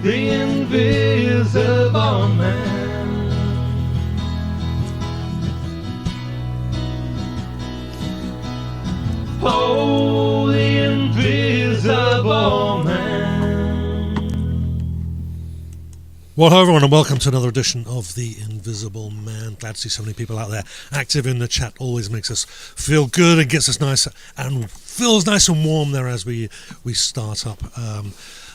the invisible man. Oh, the invisible man. Well, hello everyone, and welcome to another edition of The Invisible Man. Glad to see so many people out there active in the chat. Always makes us feel good and gets us nice and feels nice and warm there as we start up.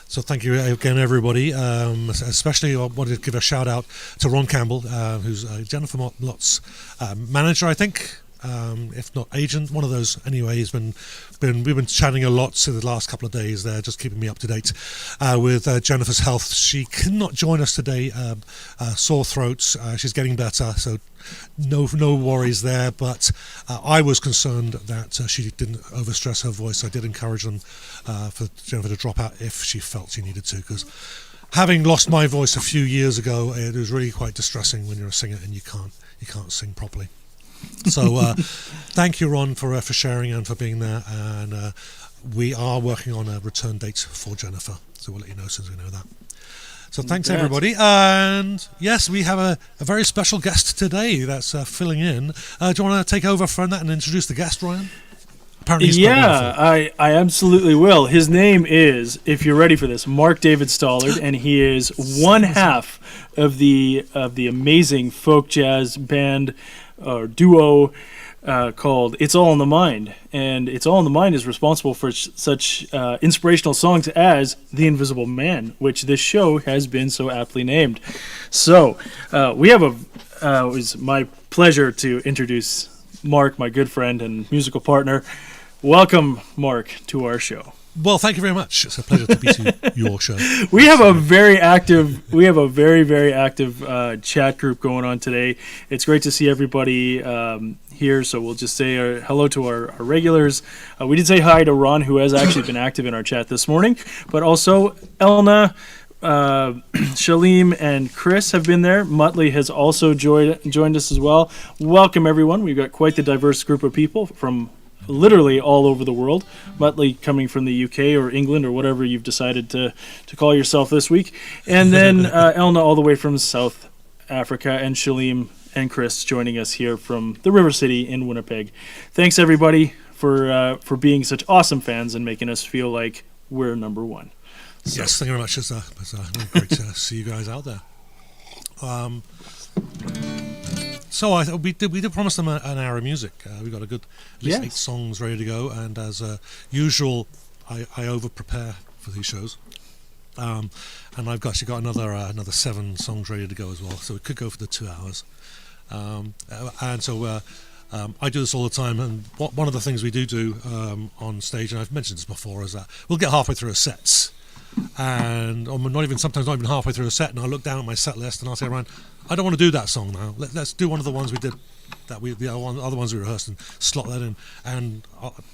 So thank you again, everybody. Especially I wanted to give a shout out to Ron Campbell, who's Jennifer Mlott's manager, I think. If not agent, one of those. Anyway, we've been chatting a lot in the last couple of days there, just keeping me up to date with Jennifer's health. She cannot join us today, sore throats. She's getting better, so no worries there. But I was concerned that she didn't overstress her voice. I did encourage them for Jennifer to drop out if she felt she needed to, because having lost my voice a few years ago, it was really quite distressing when you're a singer and you can't sing properly. So thank you, Ron, for sharing and for being there, and we are working on a return date for Jennifer, so we'll let you know as soon as we know that. So thanks everybody, and yes, we have a very special guest today that's filling in. Do you want to take over from that and introduce the guest, Ryan? Apparently he's I absolutely will. His name is, if you're ready for this, Mark David Stallard, and he is one half of the amazing folk jazz band or duo called It's All in the Mind. And It's All in the Mind is responsible for such inspirational songs as The Invisible Man, which this show has been so aptly named. So we have it was my pleasure to introduce Mark, my good friend and musical partner. Welcome, Mark, to our show. Well, thank you very much. It's a pleasure to be to your show. We have a very very active chat group going on today. It's great to see everybody here. So we'll just say hello to our regulars. We did say hi to Ron, who has actually been active in our chat this morning, but also Elna, Shalim, and Chris have been there. Mlott has also joined us as well. Welcome, everyone. We've got quite the diverse group of people from literally all over the world. Mlott coming from the UK or England or whatever you've decided to call yourself this week. And then Elna all the way from South Africa, and Shalim and Chris joining us here from the River City in Winnipeg. Thanks everybody for being such awesome fans and making us feel like we're number one. So. Yes, thank you very much. It's great to see you guys out there. So we did promise them an hour of music. We got at least 8 songs ready to go, and as usual, I over prepare for these shows, and I've actually got another 7 songs ready to go as well. So it could go for the 2 hours, and so I do this all the time. And one of the things we do on stage, and I've mentioned this before, is that we'll get halfway through a set. And sometimes not even halfway through a set, and I'll look down at my set list and I'll say, Ryan, I don't want to do that song now. Let's do one of the ones we did, the other ones we rehearsed, and slot that in. And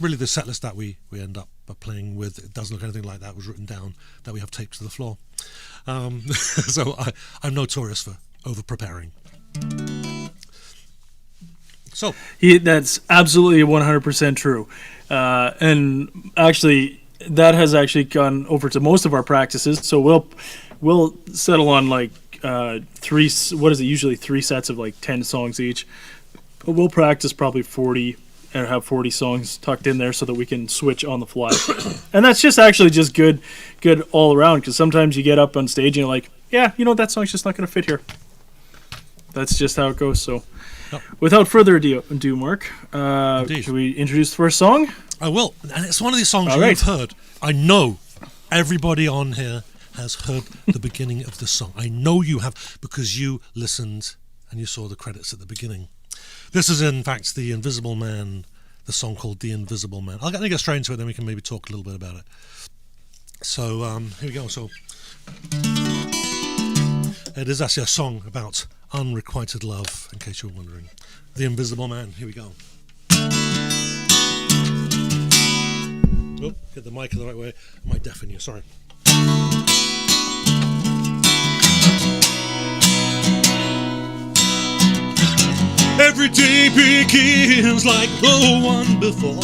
really, the set list that we end up playing with, it doesn't look anything like that was written down, that we have taped to the floor. So I'm notorious for over preparing. So that's absolutely 100% true, and actually. That has actually gone over to most of our practices, so we'll settle on like 3. What is it? Usually 3 sets of like 10 songs each. But we'll practice probably 40 and have 40 songs tucked in there so that we can switch on the fly. And that's just good all around. Because sometimes you get up on stage and you're like, yeah, that song's just not going to fit here. That's just how it goes. So, without further ado, Mark, should we introduce the first song? I will, and it's one of these songs you've heard. I know everybody on here has heard the beginning of the song. I know you have, because you listened and you saw the credits at the beginning. This is, in fact, The Invisible Man, the song called The Invisible Man. I'll get straight into it, then we can maybe talk a little bit about it. So, here we go. So, it is actually a song about unrequited love, in case you're wondering. The Invisible Man, here we go. Oh, get the mic the right way. I might deafen you, sorry. Every day begins like the one before.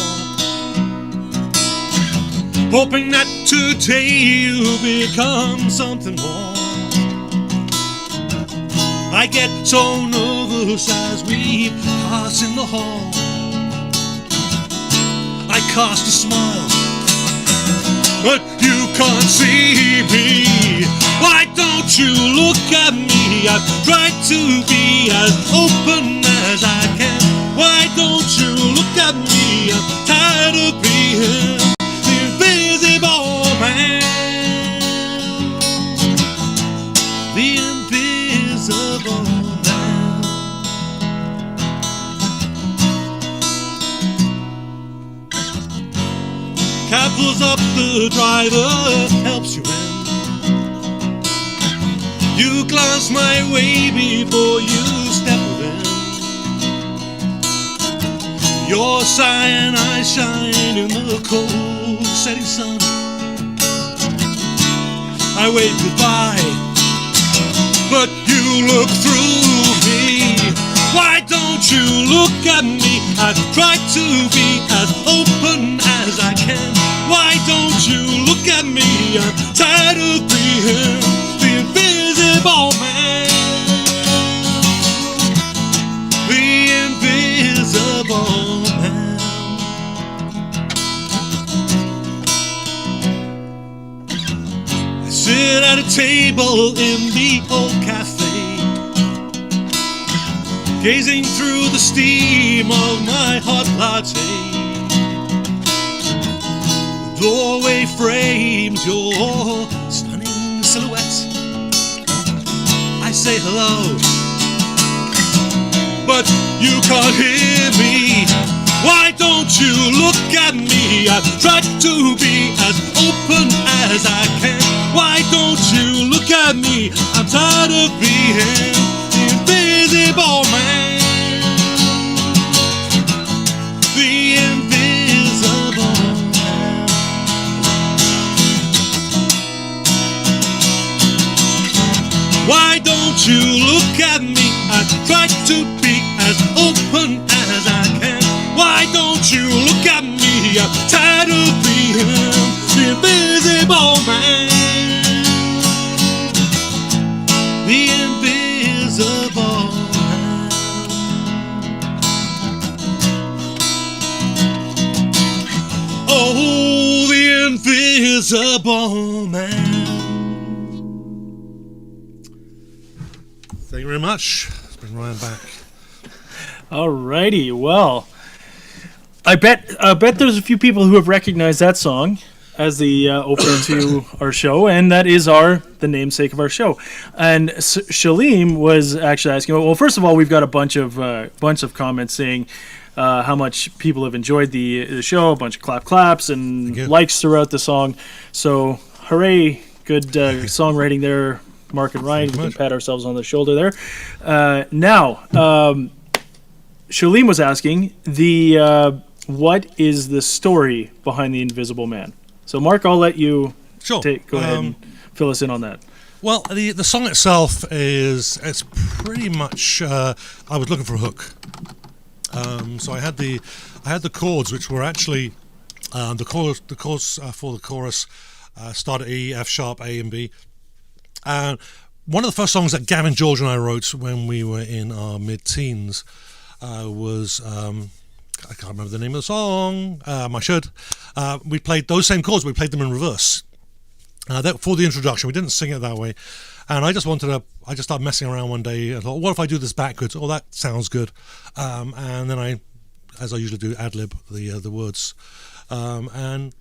hoping that today you'll become something more. I get so nervous as we pass in the hall. I cast a smile, but you can't see me. Why don't you look at me? I've tried to be as open as I can. Why don't you look at me? I'm tired of being the invisible man. The invisible man. Cab pulls up, the driver helps you in. You glance my way before you step within. Your sign, I shine in the cold setting sun. I wave goodbye, but you look through me. Why don't you look at me? I've tried to be as open as I can. Why don't you look at me? I'm tired of being the invisible man. The invisible man. I sit at a table in the old cafe, gazing through the steam of my hot latte. The doorway frames your stunning silhouette. I say hello, but you can't hear me. Why don't you look at me? I've tried to be as open as I can. Why don't you look at me? I'm tired of being the invisible man. The invisible man. Why don't you look at me? I try to be as open as I can. Why don't you look at me? I'm tired of being the invisible man. The invisible man. Oh, the invisible man. Thank you very much. Let's bring Ryan back. Alrighty, well, I bet there's a few people who have recognized that song as the opener to our show, and that is the namesake of our show. And Shalim was actually asking. Well, first of all, we've got a bunch of comments saying how much people have enjoyed the show, a bunch of claps and likes throughout the song. So, hooray! Good songwriting there, Mark and Ryan. We can pat ourselves on the shoulder there. Now, Shalim was asking what is the story behind the Invisible Man? So, Mark, I'll let you go ahead and fill us in on that. Well, the song itself it's pretty much I was looking for a hook. So I had the chords, which were actually the chords for the chorus start at E, F sharp, A, and B. And one of the first songs that Gavin, George, and I wrote when we were in our mid-teens was. I can't remember the name of the song. I should. We played those same chords. We played them in reverse. For the introduction, we didn't sing it that way. And I just started messing around one day. I thought, what if I do this backwards? Oh, that sounds good. And then I, as I usually do, ad-lib the words. And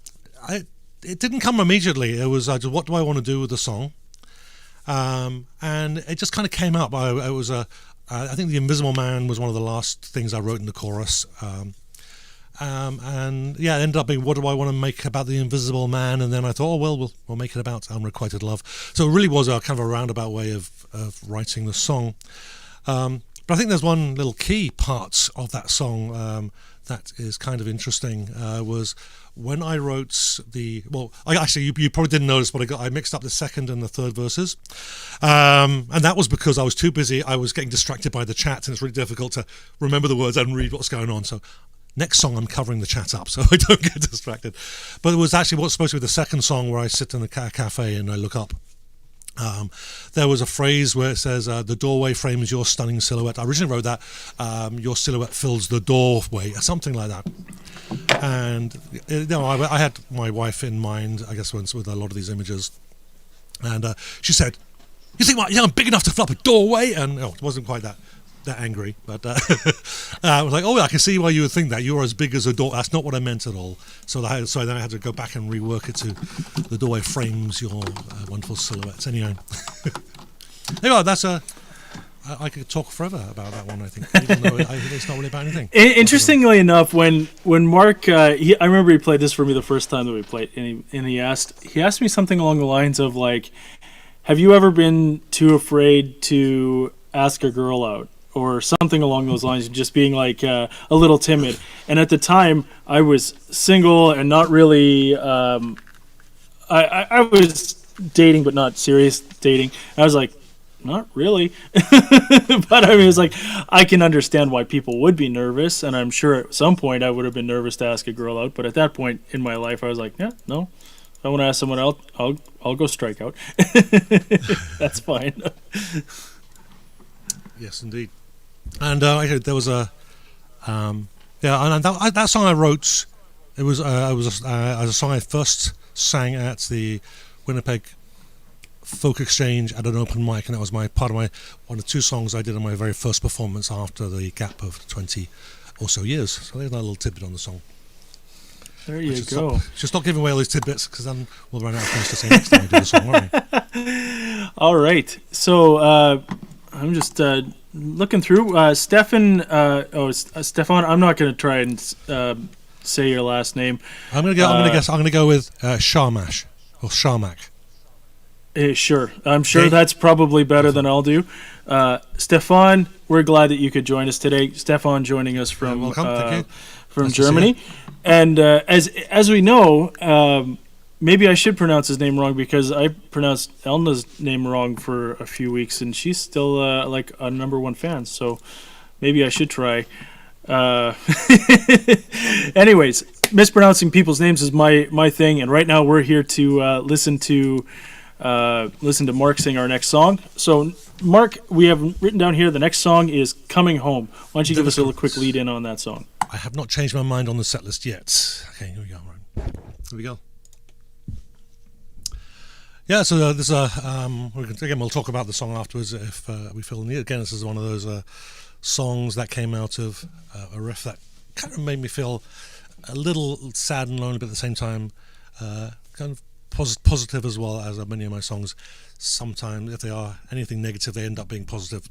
it didn't come immediately. It was, what do I want to do with the song? And it just kind of came up. I think The Invisible Man was one of the last things I wrote in the chorus. And yeah, it ended up being, what do I want to make about the Invisible Man? And then I thought, we'll make it about Unrequited Love. So it really was a kind of a roundabout way of writing the song. But I think there's one little key part of that song that is kind of interesting, was when I wrote you probably didn't notice, but I mixed up the second and the third verses. And that was because I was too busy. I was getting distracted by the chat, and it's really difficult to remember the words and read what's going on. So next song I'm covering the chat up so I don't get distracted. But it was actually what's supposed to be the second song where I sit in the cafe and I look up. There was a phrase where it says, the doorway frames your stunning silhouette. I originally wrote that, your silhouette fills the doorway, something like that. And I had my wife in mind, I guess, with a lot of these images. And she said, you think I'm big enough to fill up a doorway? And it wasn't quite that angry, but I was like, oh, I can see why you would think that. You're as big as a door. That's not what I meant at all. So then I had to go back and rework it to the doorway frames your wonderful silhouettes. Anyway, that's I could talk forever about that one. I think, even though it's not really about anything. Interestingly enough, when Mark, I remember he played this for me the first time that we played, and he asked me something along the lines of like, have you ever been too afraid to ask a girl out? Or something along those lines, just being like a little timid. And at the time, I was single and not really. I was dating, but not serious dating. I was like, not really. But I mean, it's like I can understand why people would be nervous, and I'm sure at some point I would have been nervous to ask a girl out. But at that point in my life, I was like, yeah, no. If I want to ask someone out, I'll go strike out. That's fine. Yes, indeed. And there was a and that song I wrote. It was a song I first sang at the Winnipeg Folk Exchange at an open mic, and that was one of two songs I did on my very first performance after the gap of 20 or so years. So there's a little tidbit on the song. There you go. Just stop giving away all these tidbits, because then we'll run out of things to say next time we do the song, won't we? All right. So I'm just looking through. Stefan. Stefan. I'm not going to try and say your last name. I'm going to go with Sharmash or Sharmak. Sure. I'm sure that's probably better than I'll do. Stefan, we're glad that you could join us today. Stefan joining us from welcome. Thank you. From nice Germany. And as we know, maybe I should pronounce his name wrong, because I pronounced Elna's name wrong for a few weeks, and she's still like a number one fan. So maybe I should try. Anyways, mispronouncing people's names is my thing, and right now we're here to listen to Mark sing our next song. So, Mark, we have written down here the next song is "Coming Home." Why don't you give us a little quick lead in on that song? I have not changed my mind on the set list yet. Okay, here we go. Right. Here we go. Yeah, so this we'll talk about the song afterwards if we feel the need. Again, this is one of those songs that came out of a riff that kind of made me feel a little sad and lonely, but at the same time kind of positive as well, as many of my songs. Sometimes, if they are anything negative, they end up being positive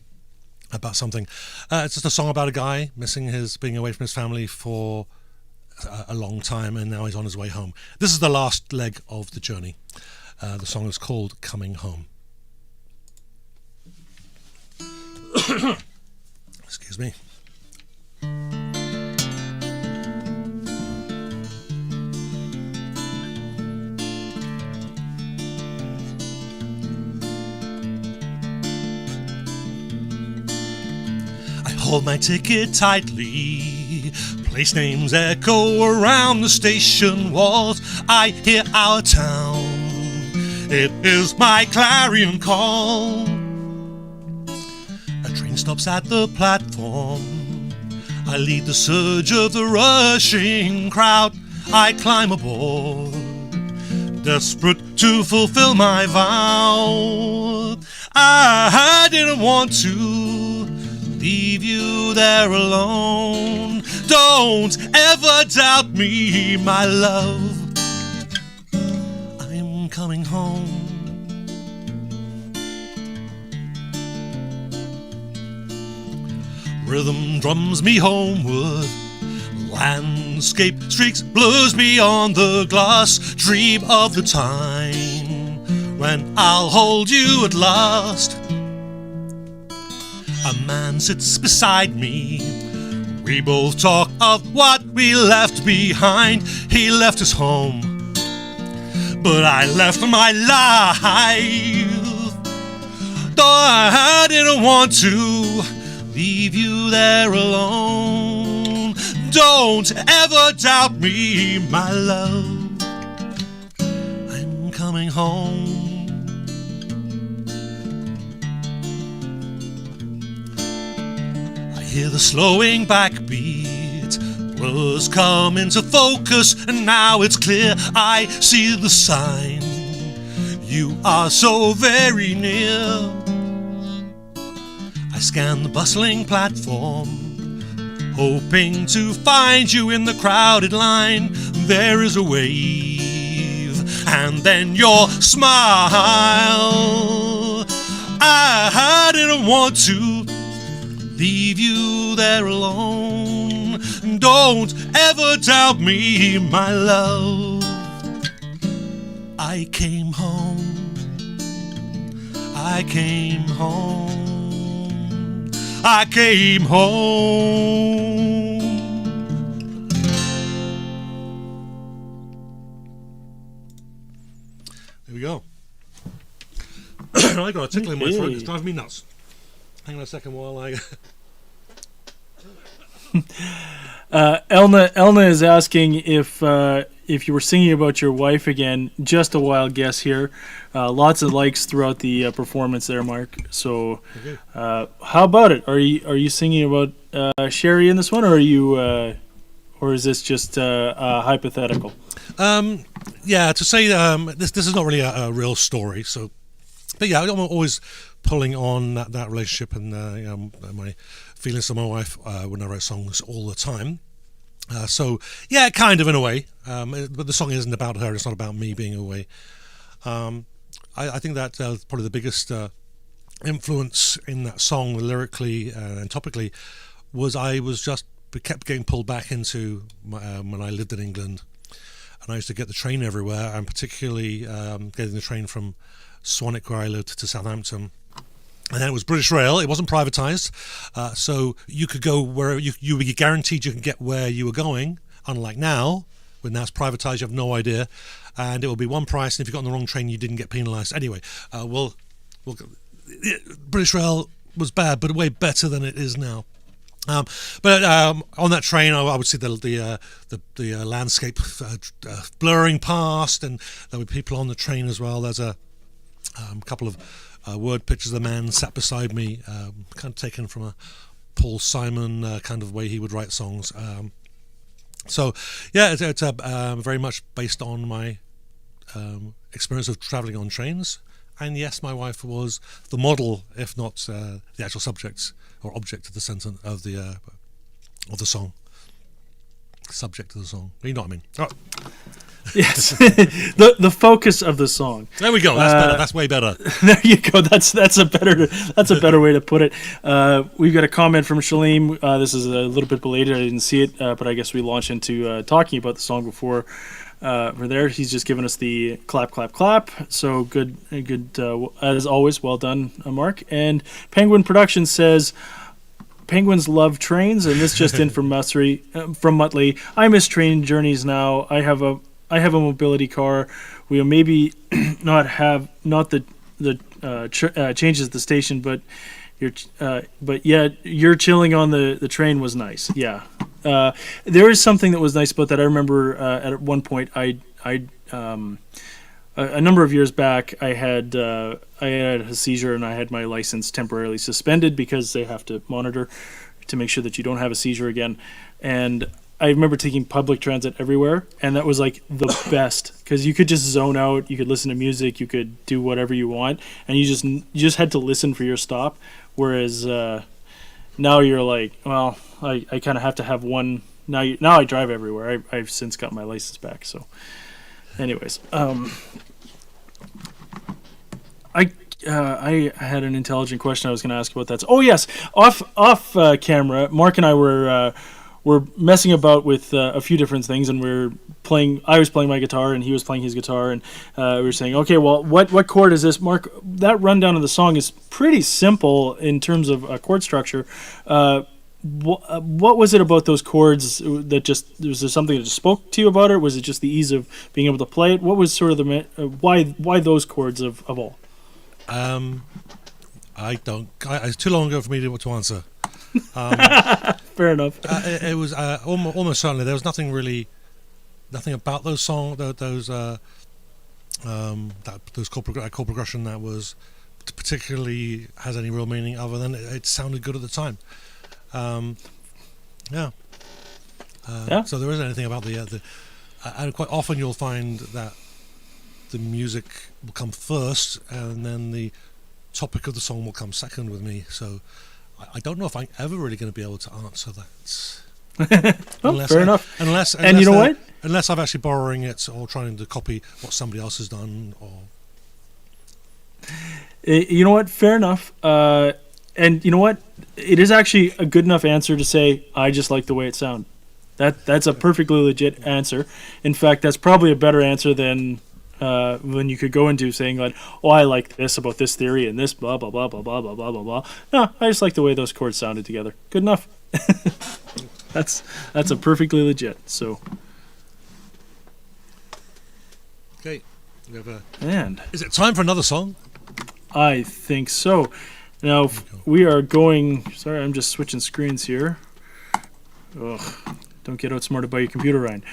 about something. It's just a song about a guy being away from his family for a long time, and now he's on his way home. This is the last leg of the journey. The song is called "Coming Home." Excuse me. Hold my ticket tightly. Place names echo around the station walls. I hear our town. It is my clarion call. A train stops at the platform. I lead the surge of the rushing crowd. I climb aboard, desperate to fulfill my vow. I didn't want to leave you there alone. Don't ever doubt me, my love. I'm coming home. Rhythm drums me homeward. Landscape streaks blurs me on the glass. Dream of the time when I'll hold you at last. A man sits beside me. We both talk of what we left behind. He left his home, but I left my life. Though I didn't want to leave you there alone. don't ever doubt me, my love. I'm coming home. I hear the slowing backbeat was coming to focus, and now it's clear I see the sign. You are so very near. I scan the bustling platform, hoping to find you in the crowded line. There is a wave, and then your smile. I didn't want to leave you there alone. Don't ever doubt me, my love. I came home. I came home. I came home. There we go. I got a tickle in my throat. It's driving me nuts. Hang on a second while I... Elna is asking if you were singing about your wife again. Just a wild guess here. Lots of likes throughout the performance there, Mark. So, how about it? Are you singing about Sherry in this one, or are you, or is this just hypothetical? Yeah, to say this is not really a real story. So, but yeah, I'm always pulling on that relationship and my feelings for my wife when I write songs all the time. So yeah, kind of in a way, but the song isn't about her. It's not about me being away. I think that probably the biggest influence in that song, lyrically and topically, was I kept getting pulled back into when I lived in England, and I used to get the train everywhere, and particularly getting the train from Swanwick, where I lived, to Southampton. And then it was British Rail. It wasn't privatised, so you could go wherever you were guaranteed you can get where you were going. Unlike now, when now it's privatised, you have no idea, and it will be one price. And if you got on the wrong train, you didn't get penalised. Anyway, British Rail was bad, but way better than it is now. But on that train, I would see the landscape blurring past, and there were people on the train as well. There's a couple of word pictures of the man sat beside me, kind of taken from a Paul Simon kind of way he would write songs. So yeah, it's very much based on my experience of travelling on trains. And yes, my wife was the model, if not the actual subject or object of the sentence of the song. Subject of the song. You know what I mean? Oh. Yes, the focus of the song. There we go. That's better. That's way better. There you go. That's a better way to put it. We've got a comment from Shaleem. This is a little bit belated. I didn't see it, but I guess we launched into talking about the song before. For there, he's just given us the clap, clap, clap. So good, as always. Well done, Mark. And Penguin Productions says, Penguins love trains, and this just in from Muttley. I miss train journeys now. I have a mobility car. We'll maybe not the changes at the station, but you're chilling on the train was nice. Yeah, there is something that was nice about that. I remember at one point a number of years back, I had a seizure, and I had my license temporarily suspended because they have to monitor to make sure that you don't have a seizure again. And I remember taking public transit everywhere, and that was like the best because you could just zone out, you could listen to music, you could do whatever you want, and you just had to listen for your stop. Whereas now you're like, well, I kind of have to have one. Now I drive everywhere. I've since got my license back. So, anyways, I had an intelligent question I was going to ask about that. Oh yes, off camera, Mark and I were messing about with a few different things, and I was playing my guitar and he was playing his guitar, and we were saying, okay, well, what chord is this? Mark, that rundown of the song is pretty simple in terms of chord structure. What was it about those chords that was there something that just spoke to you about it? Was it just the ease of being able to play it? What was sort of why those chords of all? It's too long ago for me to answer. Fair enough. It was almost certainly there was nothing about those songs, those chord progression that was particularly has any real meaning other than it sounded good at the time. Yeah. So there isn't anything about the and quite often you'll find that the music will come first and then the topic of the song will come second with me. So I don't know if I'm ever really going to be able to answer that. Fair enough. Unless and you know what? Unless I'm actually borrowing it or trying to copy what somebody else has done, or you know what? Fair enough. And you know what? It is actually a good enough answer to say I just like the way it sounds. That's a perfectly legit answer. In fact, that's probably a better answer than when you could go into saying like, "Oh, I like this about this theory and this blah blah blah blah blah blah blah blah blah." No, I just like the way those chords sounded together. Good enough. That's a perfectly legit. So. Okay, we have and is it time for another song? I think so. Now we are going. Sorry, I'm just switching screens here. Ugh. Don't get outsmarted by your computer, Ryan.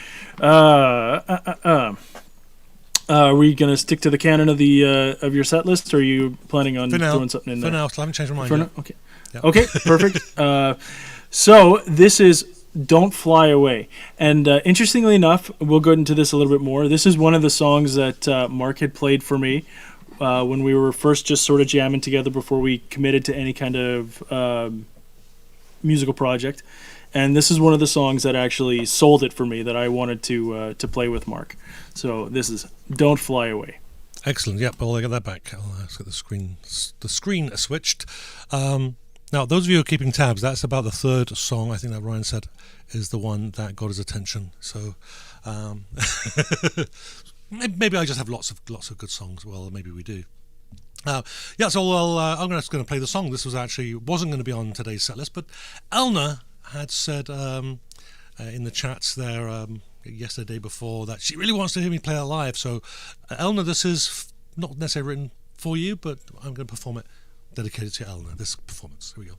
Are we going to stick to the canon of the of your set list, or are you planning on doing something in there? For now, I haven't changed my mind yet. Okay. Yep. Okay, perfect. So this is Don't Fly Away. And interestingly enough, we'll go into this a little bit more. This is one of the songs that Mark had played for me when we were first just sort of jamming together before we committed to any kind of musical project. And this is one of the songs that actually sold it for me that I wanted to play with Mark. So this is Don't Fly Away. Excellent. Yep, I'll get that back. Let's get the screen switched. Now, those of you who are keeping tabs, that's about the third song, I think that Ryan said, is the one that got his attention. So maybe I just have lots of good songs. Well, maybe we do. I'm just going to play the song. This wasn't going to be on today's set list, but Elna had said in the chats there yesterday before that she really wants to hear me play it live. So, Elna, this is not necessarily written for you, but I'm going to perform it dedicated to Elna, this performance. Here we go.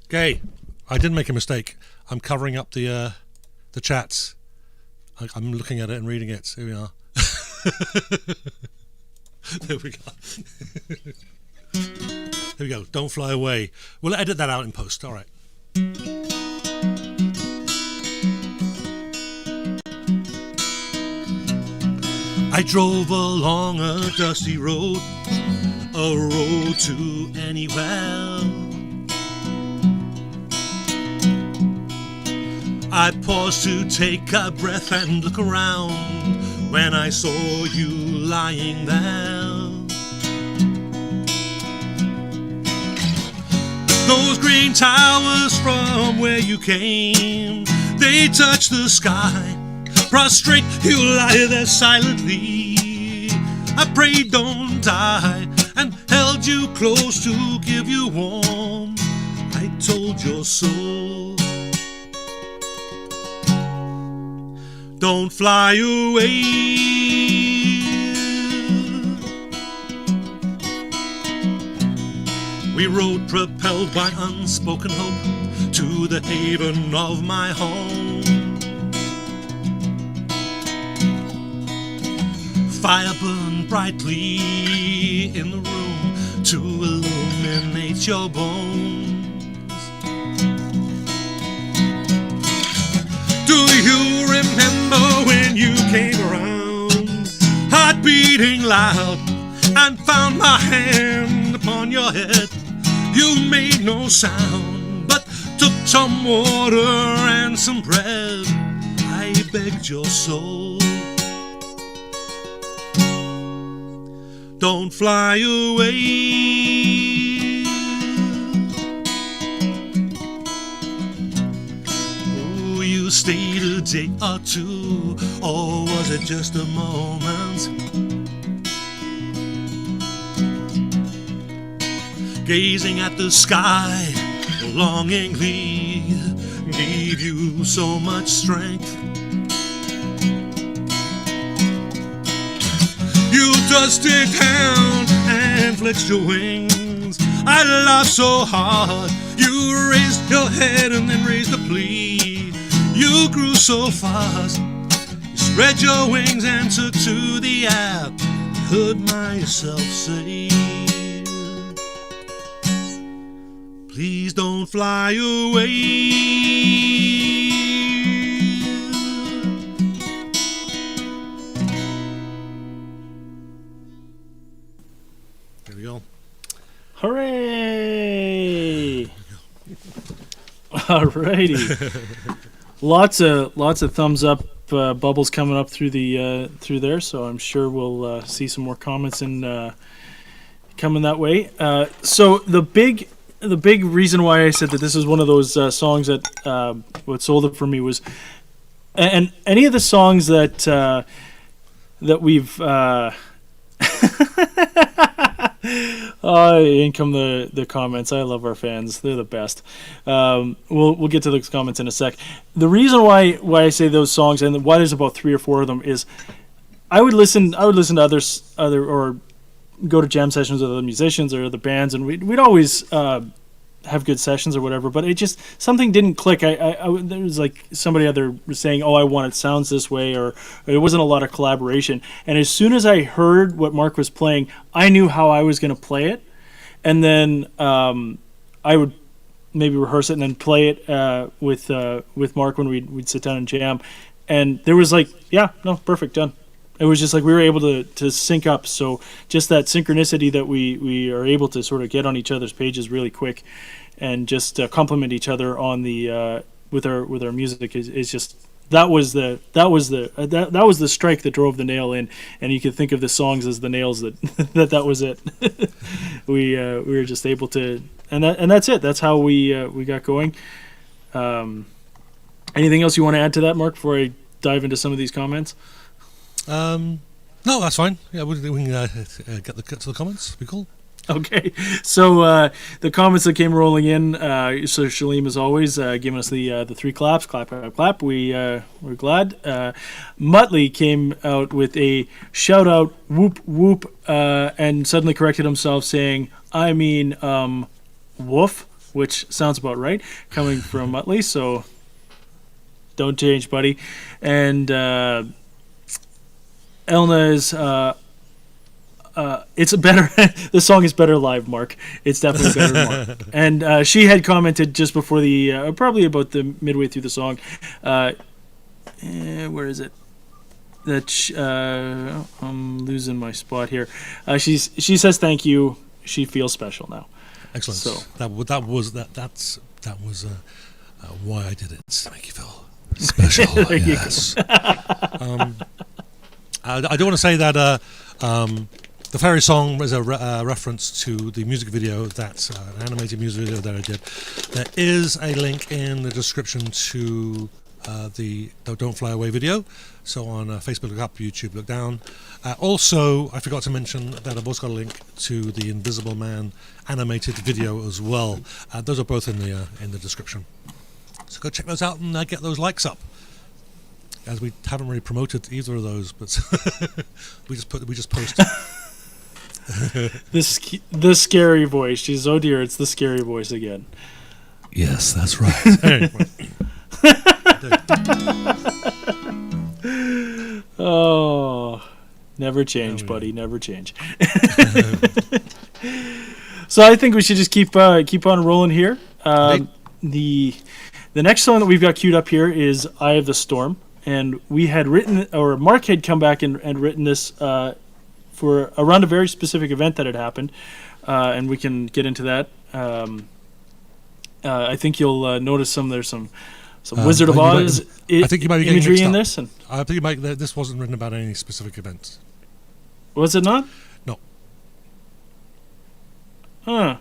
Okay, I did make a mistake. I'm covering up the chats. I'm looking at it and reading it. Here we are. There we go. There we go. Don't Fly Away. We'll edit that out in post. All right. I drove along a dusty road, a road to anywhere. I paused to take a breath and look around when I saw you lying there. Those green towers from where you came, they touch the sky. Prostrate, you lie there silently. I prayed don't die and held you close to give you warmth. I told your soul, don't fly away. We rode propelled by unspoken hope to the haven of my home. Fire burned brightly in the room to illuminate your bones. Do you remember when you came around, heart beating loud, and found my hand upon your head? You made no sound, but took some water and some bread. I begged your soul, don't fly away. Oh, you stayed a day or two, or was it just a moment? Gazing at the sky longingly gave you so much strength. You touched it down and flexed your wings. I laughed so hard. You raised your head and then raised a plea. You grew so fast. You spread your wings and took to the air. I heard myself say, please don't fly away. There we go. Hooray! Alrighty. lots of thumbs up, bubbles coming up through there. So I'm sure we'll see some more comments in coming that way. So the big reason why I said that this is one of those songs that what sold it for me was, and any of the songs that we've. In come the comments. I love our fans; they're the best. We'll get to those comments in a sec. The reason why I say those songs and why there's about 3 or 4 of them is I would listen to other or go to jam sessions with other musicians or other bands, and we'd always have good sessions or whatever. But it just something didn't click. There was like somebody other was saying, "Oh, I want it sounds this way," or there wasn't a lot of collaboration. And as soon as I heard what Mark was playing, I knew how I was going to play it, and then I would maybe rehearse it and then play it with Mark when we'd sit down and jam. And there was like, yeah, no, perfect, done. It was just like we were able to sync up. So just that synchronicity that we are able to sort of get on each other's pages really quick, and just complement each other on the with our music is just that was the strike that drove the nail in. And you could think of the songs as the nails that was it. we were just able to, and that's it. That's how we got going. Anything else you want to add to that, Mark, before I dive into some of these comments? No, that's fine. Yeah, we can get to the comments. Be cool. Okay, so the comments that came rolling in. So Shalem, as always, giving us the 3 claps, clap, clap, clap. We're glad. Mlott came out with a shout out, whoop whoop, and suddenly corrected himself, saying, "I mean, woof," which sounds about right, coming from Mlott. So don't change, buddy. And Elna is it's a better the song is better live, Mark. It's definitely better Mark. And she had commented just before the probably about the midway through the song, where is it, that I'm losing my spot here. She says thank you, she feels special now. Excellent. So that was why I did it, to make you feel special. Yes. I do want to say that the fairy song is a reference to the music video. That's an animated music video that I did. There is a link in the description to the Don't Fly Away video. So on Facebook, look up, YouTube, look down. Also, I forgot to mention that I've also got a link to the Invisible Man animated video as well. Those are both in the description. So go check those out and get those likes up. As we haven't really promoted either of those, but we just post. The scary voice. She's, oh dear, it's the scary voice again. Yes, that's right. Oh, never change, buddy. Never change. So I think we should just keep on rolling here. The next song that we've got queued up here is "Eye of the Storm." And we had written, or Mark had come back and written this for around a very specific event that had happened, and we can get into that. I think you'll notice there's some Wizard of Oz I think you might be imagery getting in mixed this. And I think this wasn't written about any specific event. was it not? No. Huh.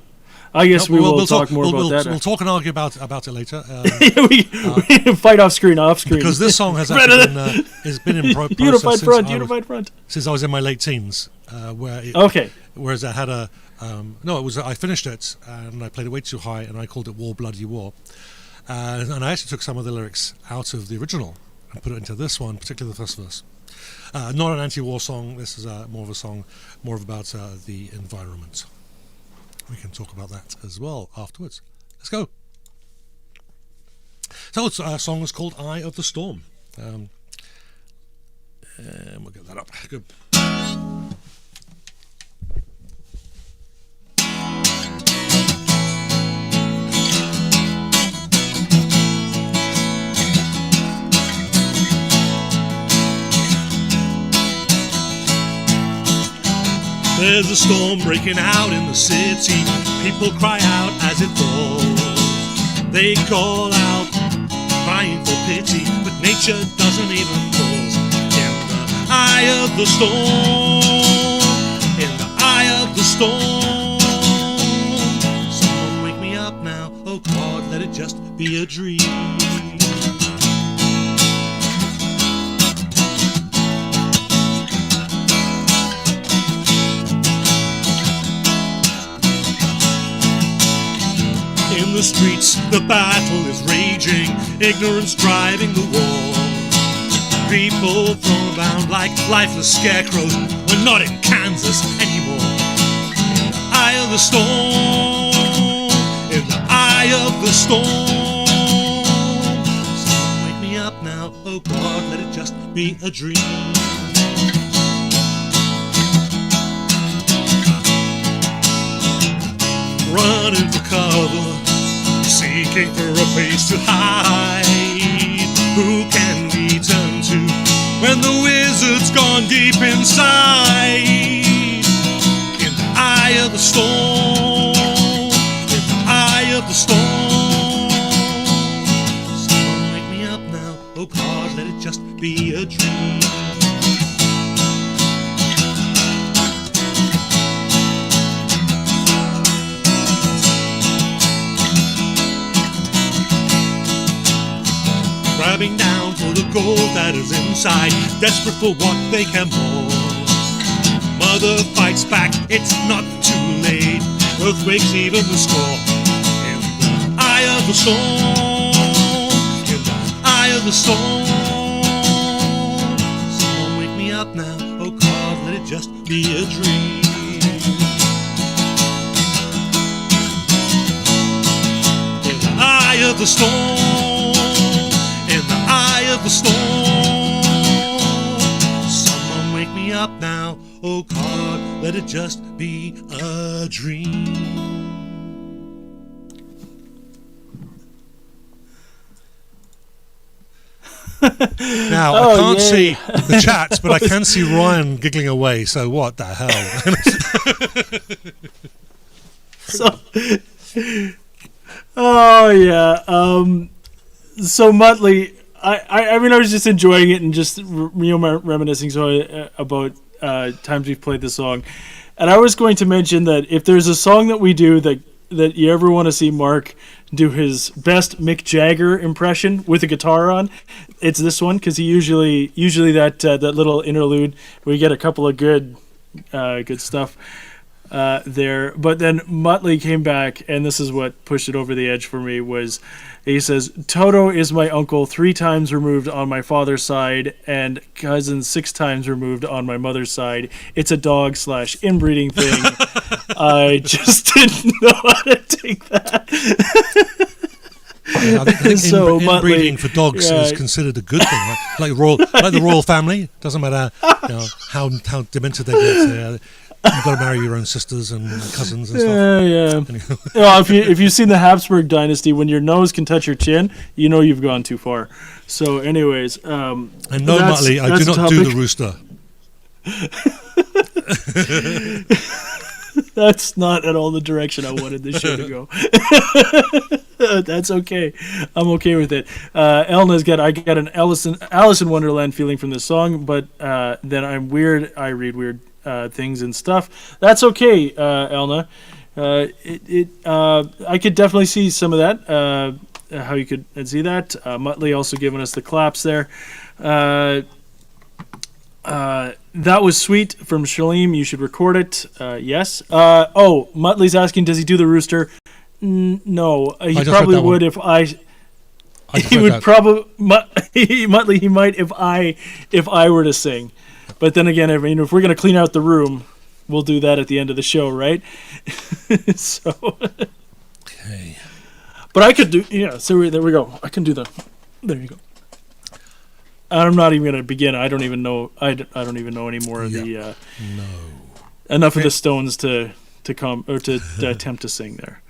I guess we'll talk more about that. We'll talk and argue about it later. we fight off screen. Because this song has actually been in process Unified Front. Since I was in my late teens. Whereas I had I finished it and I played it way too high and I called it War Bloody War. And I actually took some of the lyrics out of the original and put it into this one, particularly the first verse. Not an anti-war song. This is more of a song, more about the environment. We can talk about that as well afterwards. Let's go. So our song is called "Eye of the Storm," and we'll get that up. Good. There's a storm breaking out in the city. People cry out as it falls. They call out, crying for pity, but nature doesn't even pause. In the eye of the storm, in the eye of the storm. Someone wake me up now, oh God, let it just be a dream. In the streets, the battle is raging, ignorance driving the war. People thrown around like lifeless scarecrows. We're not in Kansas anymore. In the eye of the storm, in the eye of the storm. Someone wake me up now, oh God, let it just be a dream. Running for cover, seeking for a place to hide. Who can be turned to when the wizard's gone deep inside? In the eye of the storm, in the eye of the storm. Someone wake me up now, oh God, let it just be a dream. Grabbing down for the gold that is inside, desperate for what they can more. Mother fights back, it's not too late. Earthquakes even the score. In the eye of the storm, in the eye of the storm. Someone wake me up now, oh God, let it just be a dream. In the eye of the storm, in the eye of the storm. Someone wake me up now, oh God, let it just be a dream. Now, I can't see the chats, but I can see Ryan giggling away, so what the hell? Oh, yeah. So Muttley, I mean, I was just enjoying it and just reminiscing about times we've played the song, and I was going to mention that if there's a song that we do that you ever want to see Mark do his best Mick Jagger impression with a guitar on, it's this one, because he usually that little interlude we get a couple of good stuff there. But then Muttley came back, and this is what pushed it over the edge for me. Was he says, Toto is my uncle 3 times removed on my father's side and cousin 6 times removed on my mother's side. It's a dog / inbreeding thing. I just didn't know how to take that. Yeah, I think so, inbreeding for dogs is considered a good thing, right? like the royal family. Doesn't matter how demented they get. You've got to marry your own sisters and cousins and stuff. Yeah. Well, if you've seen the Habsburg dynasty, when your nose can touch your chin, you know you've gone too far. So, anyways, and no, Muttley, I do not do the rooster. That's not at all the direction I wanted this show to go. That's okay. I'm okay with it. Elna's I got an Alice in Wonderland feeling from this song, but then I'm weird. I read weird things and stuff. That's okay, Elna. I could definitely see some of that. How you could see that. Muttley also giving us the claps there. That was sweet from Shaleem. You should record it. Yes. Muttley's asking, does he do the rooster? No. He probably would if I... He would probably... he might if I were to sing. But then again, I mean, if we're gonna clean out the room, we'll do that at the end of the show, right? So. Okay. But I could do, so there we go. I can do there you go. I'm not even gonna begin. I don't even know. I don't even know any more of the. No. Enough of the Stones to come or to attempt to sing there.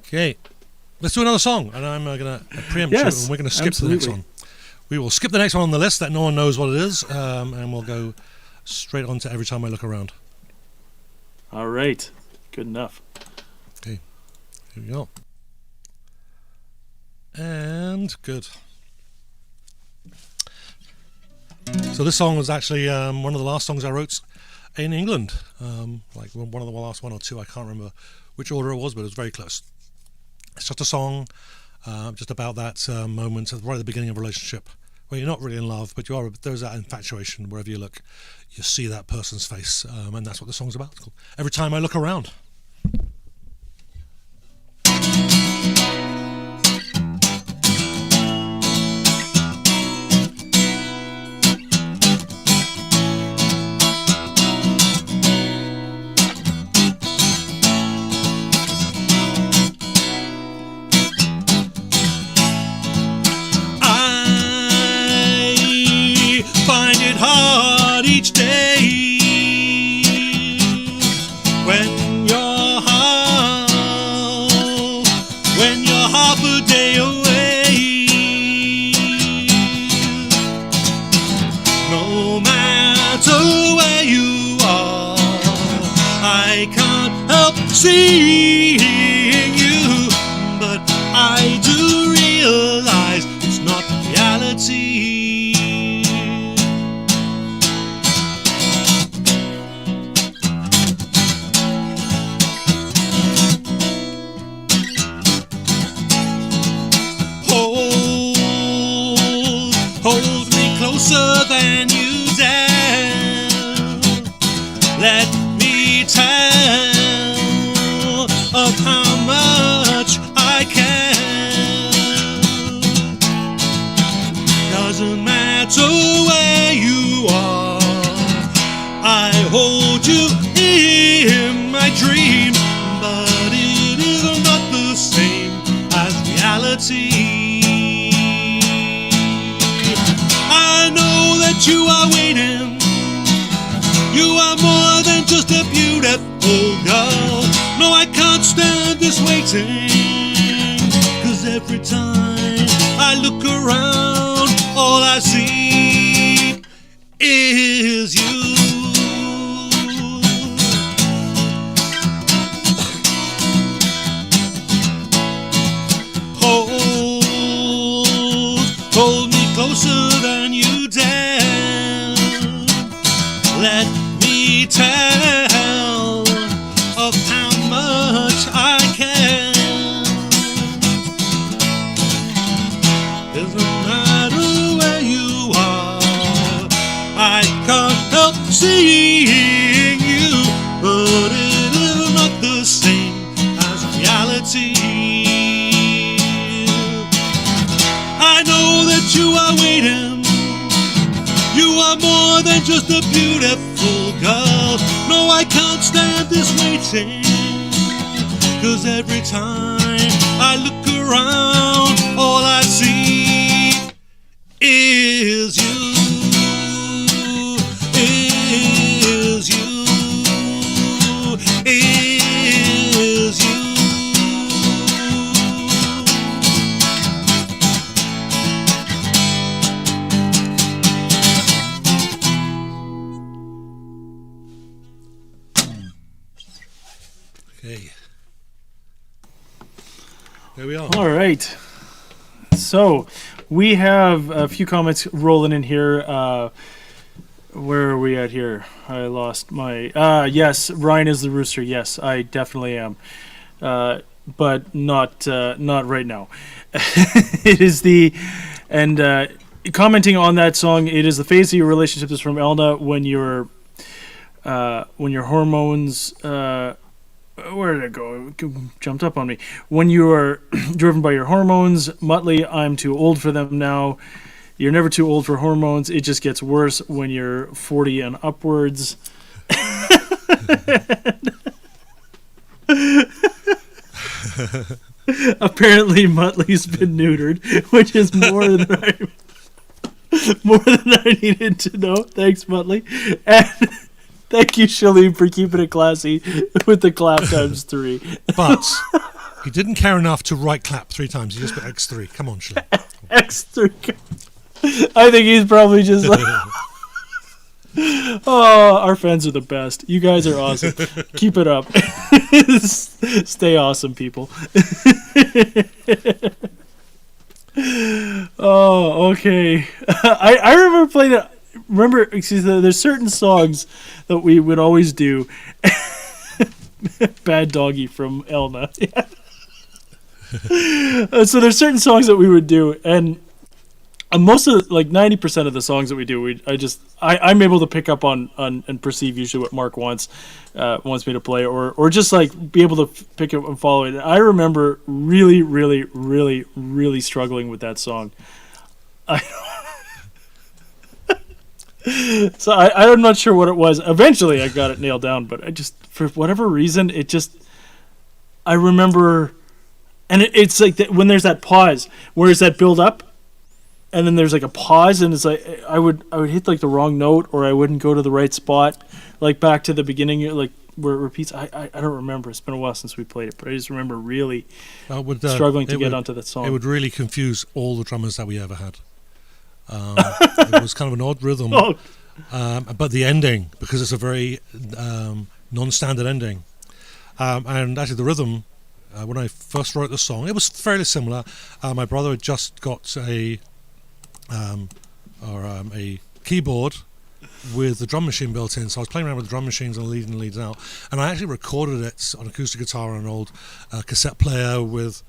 Okay, let's do another song, and I'm going to preempt you, and we're going to skip the next one. We will skip the next one on the list that no one knows what it is, and we'll go straight on to Every Time I Look Around. All right, good enough. Okay, here we go. And good. So this song was actually one of the last songs I wrote in England. Like one of the last one or two, I can't remember which order it was, but it was very close. It's just a song just about that moment right at the beginning of a relationship where you're not really in love, but there's that infatuation. Wherever you look, you see that person's face, and that's what the song's about. It's called Every Time I Look Around. Seeing you, but I do realize it's not reality. Hold me closer than you dare. Let me tell of how much I care. Doesn't matter where you are, I hold you in my dream, but it is not the same as reality. I know that you are waiting. You are more than just a beautiful girl. No, I can't stand this waiting, 'cause every time I look around, all I see is you. Hold me closer than you dare. Let me tell of how much I care. Doesn't matter where you are, I can't help seeing you, but it is not the same as reality. I know that you are waiting. You are more than just a beautiful girl. No, I can't stand this waiting, 'cause every time I look around, all I see is you, is you, is you. Okay. There we are. All right. So we have a few comments rolling in here. Where are we at here? I lost my. Yes, Ryan is the rooster. Yes, I definitely am. But not right now. It is the commenting on that song. It is the phase of your relationship. Is from Elna when your hormones where did it go? It jumped up on me. When you are driven by your hormones, Muttley, I'm too old for them now. You're never too old for hormones. It just gets worse when you're 40 and upwards. Apparently, Muttley's been neutered, which is more than I needed to know. Thanks, Muttley. And thank you, Shalene, for keeping it classy with the clap times 3. But he didn't care enough to right clap 3 times. He just put X3. Come on, Shalene. X3. I think he's probably just like, oh, our fans are the best. You guys are awesome. Keep it up. Stay awesome, people. Oh, okay. I remember playing it. There's certain songs that we would always do. Bad Doggy from Elna. So there's certain songs that we would do, and most of 90% of the songs that we do, I'm able to pick up on and perceive usually what Mark wants me to play, or just be able to pick up and follow it. And I remember really, really, really, really struggling with that song. So I'm not sure what it was. Eventually, I got it nailed down, but for whatever reason, I remember, and it's like that when there's that pause, where is that build up? And then there's a pause, and it's like I would hit the wrong note, or I wouldn't go to the right spot, back to the beginning, where it repeats. I don't remember. It's been a while since we played it, but I just remember really struggling to get onto that song. It would really confuse all the drummers that we ever had. It was kind of an odd rhythm, but the ending, because it's a very non-standard ending, and actually the rhythm. When I first wrote the song, it was fairly similar. My brother had just got a keyboard with the drum machine built in, so I was playing around with the drum machines and leads out, and I actually recorded it on acoustic guitar on an old cassette player with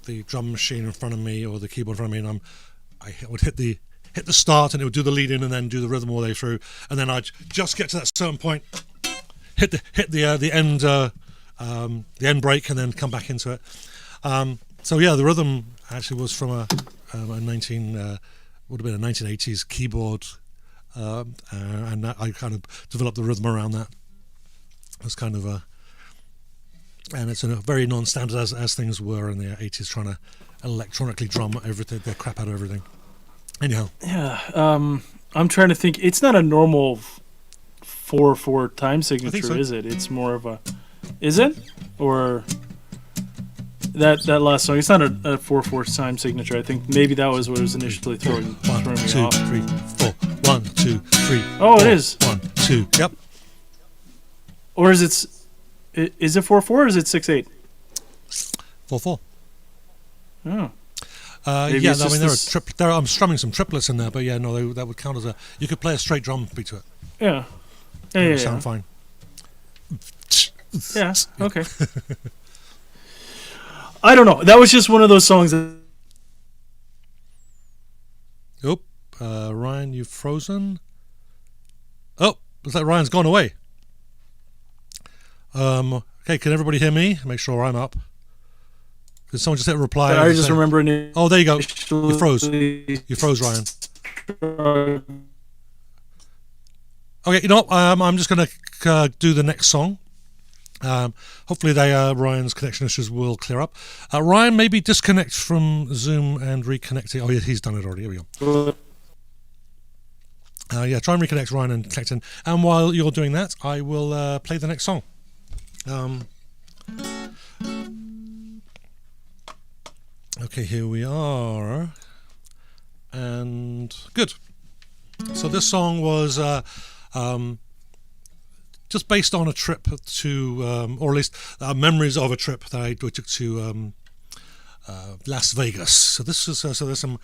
the drum machine in front of me or the keyboard in front of me, and I would hit the start, and it would do the lead in and then do the rhythm all the way through, and then I'd just get to that certain point, hit the end break, and then come back into it. So yeah, the rhythm actually was from a 1980s keyboard, and I kind of developed the rhythm around that. It was kind of and it's a very non-standard as things were in the 80s, trying to electronically drum everything, the crap out of everything. Anyhow, yeah, I'm trying to think. It's not a normal 4/4 time signature, so. Is it? It's more of a. Is it? Or that last song? It's not a 4/4 time signature. I think maybe that was what was initially throwing me off. 1, 2, 3, 4. 1, 2, 3. Oh, four. it is. 1, 2. Yep. Or is it 4/4 or is it 6/8? 4/4. Oh. Yeah, I mean I'm strumming some triplets in there, but yeah, no, that would count as a. You could play a straight drum beat to it. Yeah. It would sound fine. Yeah. Okay. I don't know. That was just one of those songs that. Oh, Ryan, you've frozen. Oh, looks like Ryan's gone away. Okay, can everybody hear me? Make sure I'm up. Did someone just hit a reply? I just remember it. Oh, there you go. You froze. You froze, Ryan. Okay, you know what? I'm just going to do the next song. Hopefully Ryan's connection issues will clear up. Ryan, maybe disconnect from Zoom and reconnect it. Oh, yeah, he's done it already. Here we go. Yeah, try and reconnect Ryan and connect in. And while you're doing that, I will play the next song. Okay, here we are. And good. So this song was just based on a trip to, or at least memories of a trip that we took to Las Vegas. So this is there's some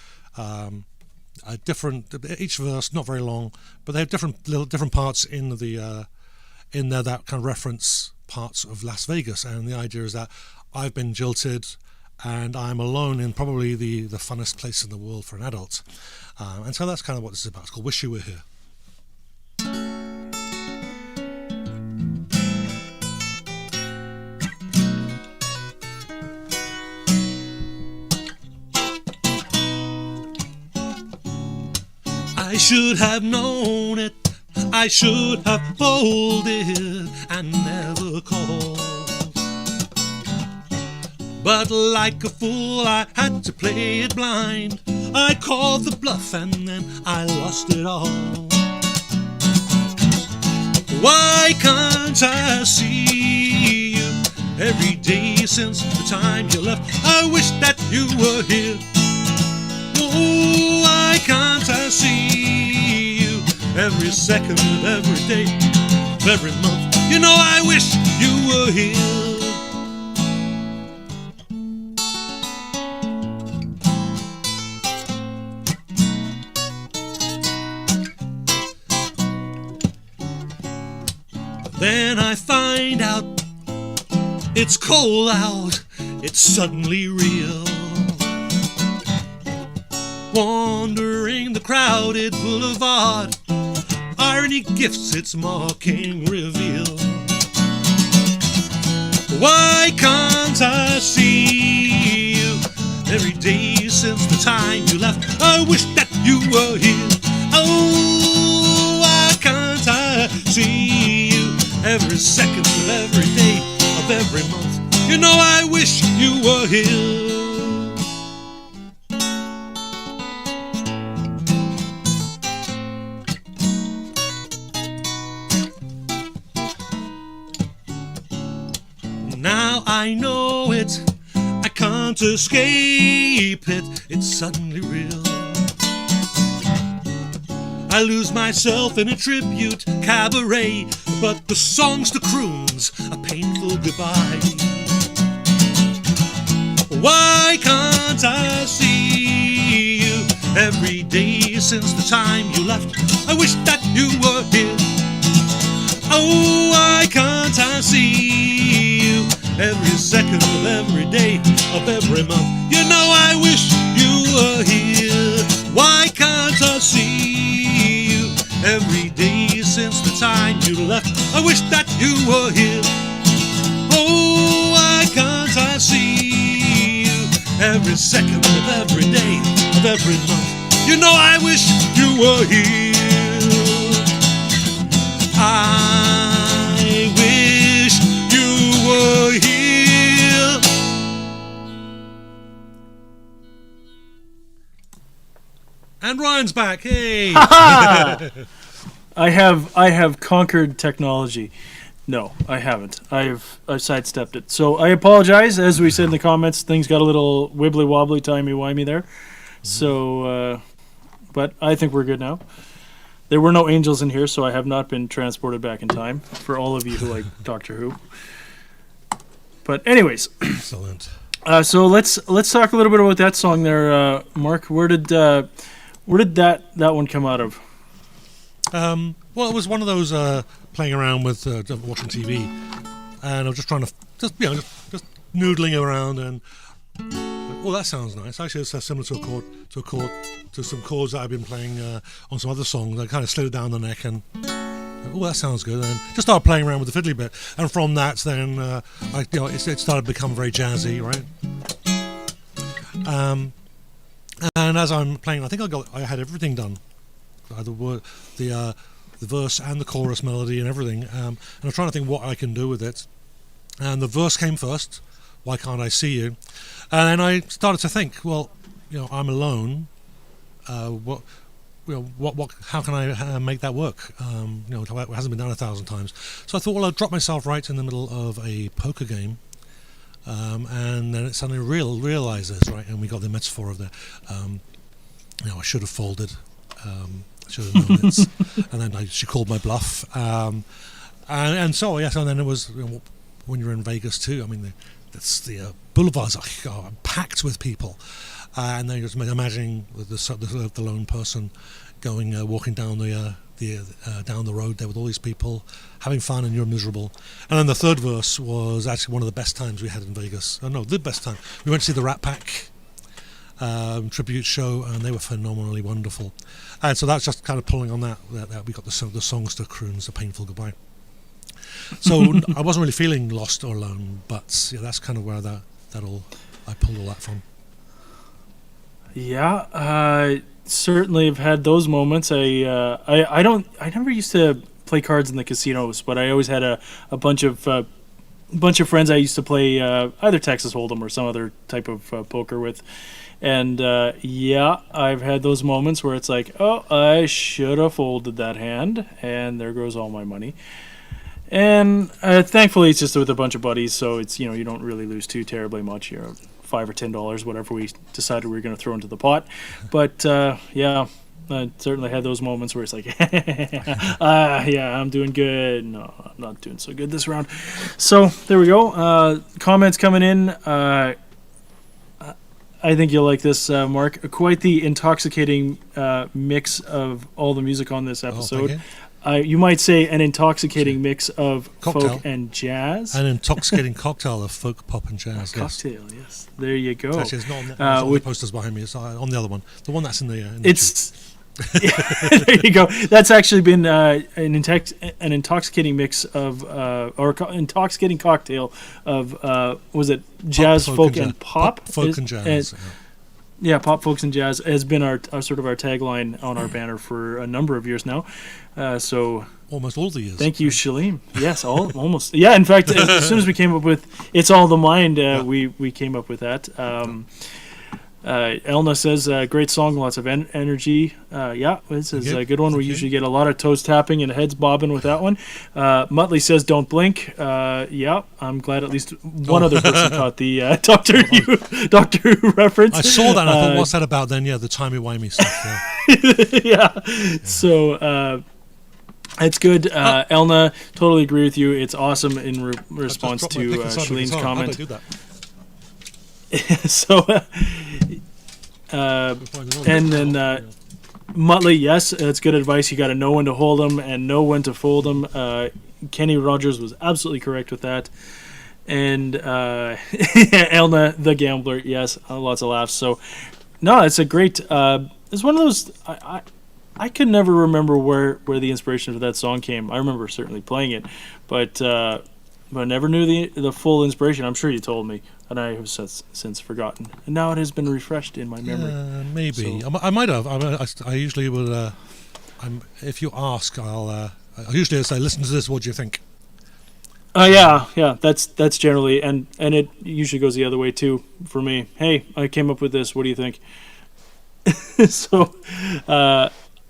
different, each verse not very long, but they have different parts in the in there that kind of reference parts of Las Vegas, and the idea is that I've been jilted and I'm alone in probably the funnest place in the world for an adult, and so that's kind of what this is about. It's called Wish You Were Here. I should have known it. I should have folded and never called. But like a fool, I had to play it blind. I called the bluff and then I lost it all. Why can't I see you every day since the time you left? I wish that you were here. Oh, why can't I see you every second of every day, of every month? You know, I wish you were here. Then I find out it's cold out, it's suddenly real. Wandering the crowded boulevard, irony gifts its mocking reveal. Why can't I see you every day since the time you left? I wish that you were here. Oh, why can't I see you every second of every day of every month? You know, I wish you were here. Now I know it, I can't escape it, it's suddenly real. I lose myself in a tribute cabaret, but the songs to croons a painful goodbye. Why can't I see you every day since the time you left? I wish that you were here. Oh, why can't I see you every second of every day of every month? You know, I wish you were here. Why can't I see you every day since the time you left? I wish that you were here. Oh, why can't I see you every second of every day of every month? You know, I wish you were here. I wish you were here. And Ryan's back. Hey. I have conquered technology. No, I haven't. I've sidestepped it. So I apologize. As we said in the comments, things got a little wibbly wobbly, timey wimey there. So, but I think we're good now. There were no angels in here, so I have not been transported back in time. For all of you who like Doctor Who. But anyways, Excellent. So let's talk a little bit about that song there, Mark. Where did that one come out of? Well, it was one of those playing around with watching TV, and I was just trying to just noodling around, and well, that sounds nice. Actually, it's similar to some chords that I've been playing on some other songs. I kind of slid it down the neck, and oh, that sounds good. And just started playing around with the fiddly bit, and from that, then it started to become very jazzy, right? And as I'm playing, I think I had everything done. The verse and the chorus melody and everything, and I'm trying to think what I can do with it. And the verse came first. Why can't I see you? And then I started to think, well, I'm alone. How can I make that work? It hasn't been done 1,000 times. So I thought, well, I'll drop myself right in the middle of a poker game, and then it suddenly realizes, right? And we got the metaphor of I should have folded. Should have known it. And then she called my bluff. And so yes, and then it was when you're in Vegas too. I mean, the boulevards are packed with people, and then you're just imagining the lone person walking down down the road there with all these people having fun, and you're miserable. And then the third verse was actually one of the best times we had in Vegas. Oh no, the best time. We went to see the Rat Pack tribute show, and they were phenomenally wonderful. And so that's just kind of pulling on that we got the songs to croons, a painful goodbye. So I wasn't really feeling lost or alone, but that's kind of where I pulled all that from. Yeah, certainly have had those moments. I never used to play cards in the casinos, but I always had a bunch of friends I used to play either Texas Hold'em or some other type of poker with. And I've had those moments where it's like, oh, I should have folded that hand, and there goes all my money. And thankfully, it's just with a bunch of buddies, so it's you don't really lose too terribly much. $5 or $10, whatever we decided we were going to throw into the pot. But I certainly had those moments where it's like, I'm doing good. No, I'm not doing so good this round. So there we go. Comments coming in. I think you'll like this, Mark. Quite the intoxicating mix of all the music on this episode. You might say an intoxicating mix of cocktail. Folk and jazz. An intoxicating cocktail of folk, pop, and jazz. Cocktail, yes. There you go. Actually, it's not on the posters behind me. It's on the other one. The one that's in the it's there you go. That's actually been an intoxicating mix of intoxicating cocktail of was it jazz, folk, and pop? Folk and jazz. Yeah, pop, folks, and jazz has been our sort of our tagline on our banner for a number of years now. So almost all the years. Thank you, Shalim. Yes, almost. Yeah, in fact, as soon as we came up with "It's All the Mind," we came up with that. Elna says, great song, lots of energy. This is a good one. We usually get a lot of toes tapping and heads bobbing with that one. Muttley says, don't blink. I'm glad at least one other person caught the Doctor Who reference. I saw that and I thought, what's that about then? Yeah, the timey-wimey stuff. Yeah. So it's good. Elna, totally agree with you. It's awesome in response to Shalene's comment. How do I do that? So, and then Muttley, yes, it's good advice. You got to know when to hold them and know when to fold them. Kenny Rogers was absolutely correct with that. And Elna, the gambler, yes, lots of laughs. So, no, it's a great. It's one of those. I could never remember where the inspiration for that song came. I remember certainly playing it, but I never knew the full inspiration. I'm sure you told me, and I have since forgotten. And now it has been refreshed in my memory. Maybe. So, I might have. I usually will. If you ask, I usually say, listen to this, what do you think? Yeah. That's generally, and it usually goes the other way too for me. Hey, I came up with this. What do you think? So,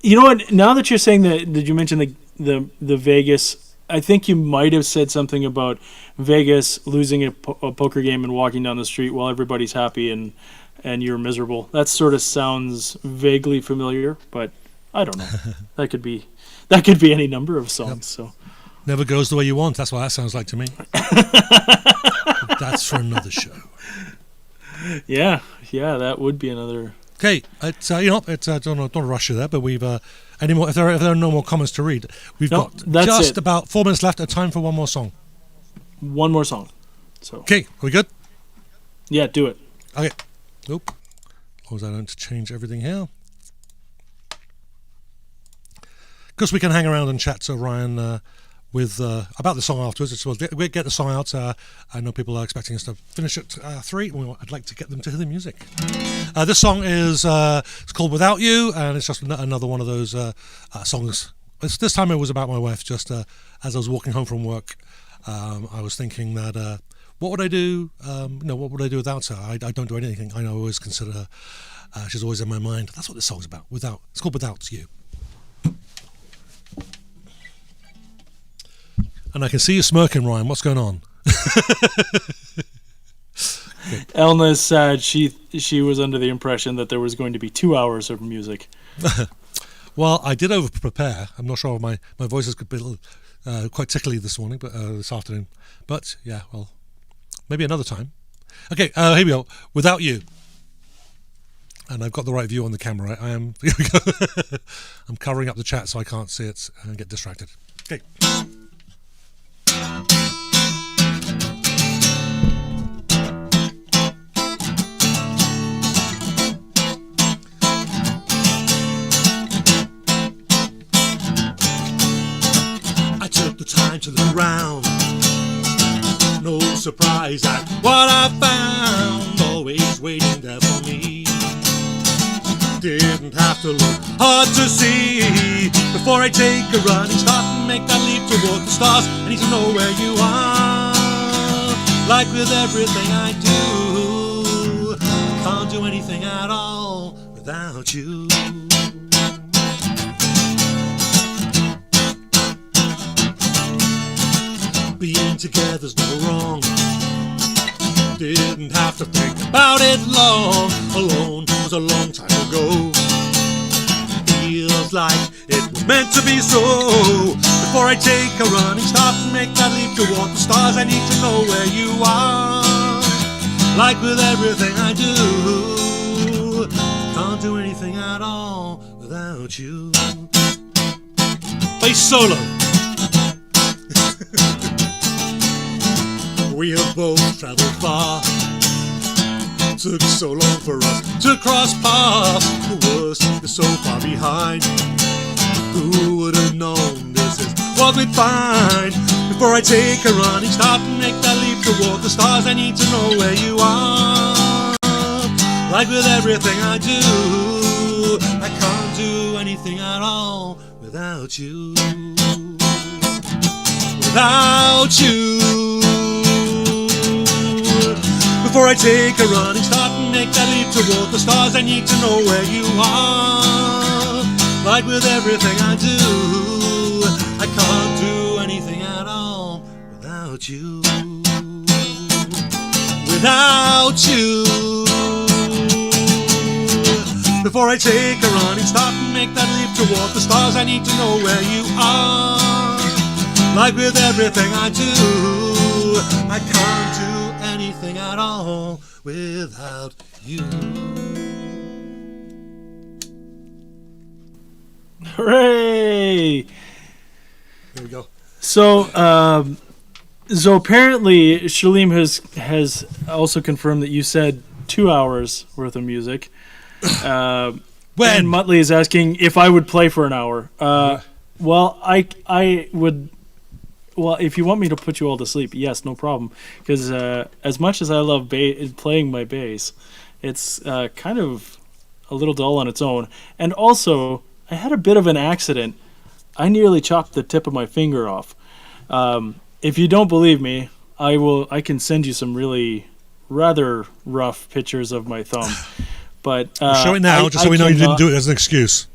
you know what? Now that you're saying that, did you mention the Vegas? I think you might have said something about Vegas losing a poker game and walking down the street while everybody's happy and you're miserable. That sort of sounds vaguely familiar, but I don't know. That could be any number of songs. Yep. So never goes the way you want. That's what that sounds like to me. That's for another show. Yeah, that would be another. Okay, it's don't rush you there, but we've any more. If there are no more comments to read, we've got just about 4 minutes left. Time for one more song. One more song. So okay, are we good? Yeah, do it. Okay. Oop. As long as I don't change everything here. Because we can hang around and chat to Ryan with about the song afterwards. So we'll get the song out. I know people are expecting us to finish at 3. I'd like to get them to hear the music. This song is it's called Without You, and it's just another one of those songs. This time it was about my wife. Just as I was walking home from work, I was thinking that what would I do? What would I do without her? I don't do anything. I always consider her. She's always in my mind. That's what this song's about. It's called Without You. And I can see you smirking, Ryan. What's going on? Elna said she was under the impression that there was going to be 2 hours of music. Well, I did over-prepare. I'm not sure my voice is quite tickly this morning, but this afternoon. But, yeah, well, maybe another time. Okay, here we go. Without You. And I've got the right view on the camera. I am. Here we go. I'm covering up the chat so I can't see it and get distracted. Okay. The time to look around. No surprise at what I found. Always waiting there for me. Didn't have to look hard to see. Before I take a running start and make that leap toward the stars, I need to know where you are. Like with everything I do, I can't do anything at all without you. Being together's never wrong. Didn't have to think about it long. Alone was a long time ago. Feels like it was meant to be so. Before I take a running start and make that leap toward the stars, I need to know where you are. Like with everything I do, can't do anything at all without you. Bass solo. We have both traveled far. Took so long for us to cross paths. The worst is so far behind. Who would have known this is what we'd find? Before I take a running start and make that leap toward the stars, I need to know where you are. Like with everything I do, I can't do anything at all without you. Without you. Before I take a running start and make that leap toward the stars, I need to know where you are. Like with everything I do, I can't do anything at all without you. Without you. Before I take a running start and make that leap toward the stars, I need to know where you are. Like with everything I do, I can't do anything at all without you. Hooray! There we go. So apparently Shalim has also confirmed that you said 2 hours worth of music. And Muttley is asking if I would play for an hour. Well, I would. Well, if you want me to put you all to sleep, yes, no problem. Because as much as I love playing my bass, it's kind of a little dull on its own. And also, I had a bit of an accident. I nearly chopped the tip of my finger off. If you don't believe me, I can send you some really rather rough pictures of my thumb. But show it now, just so we know you didn't do it as an excuse.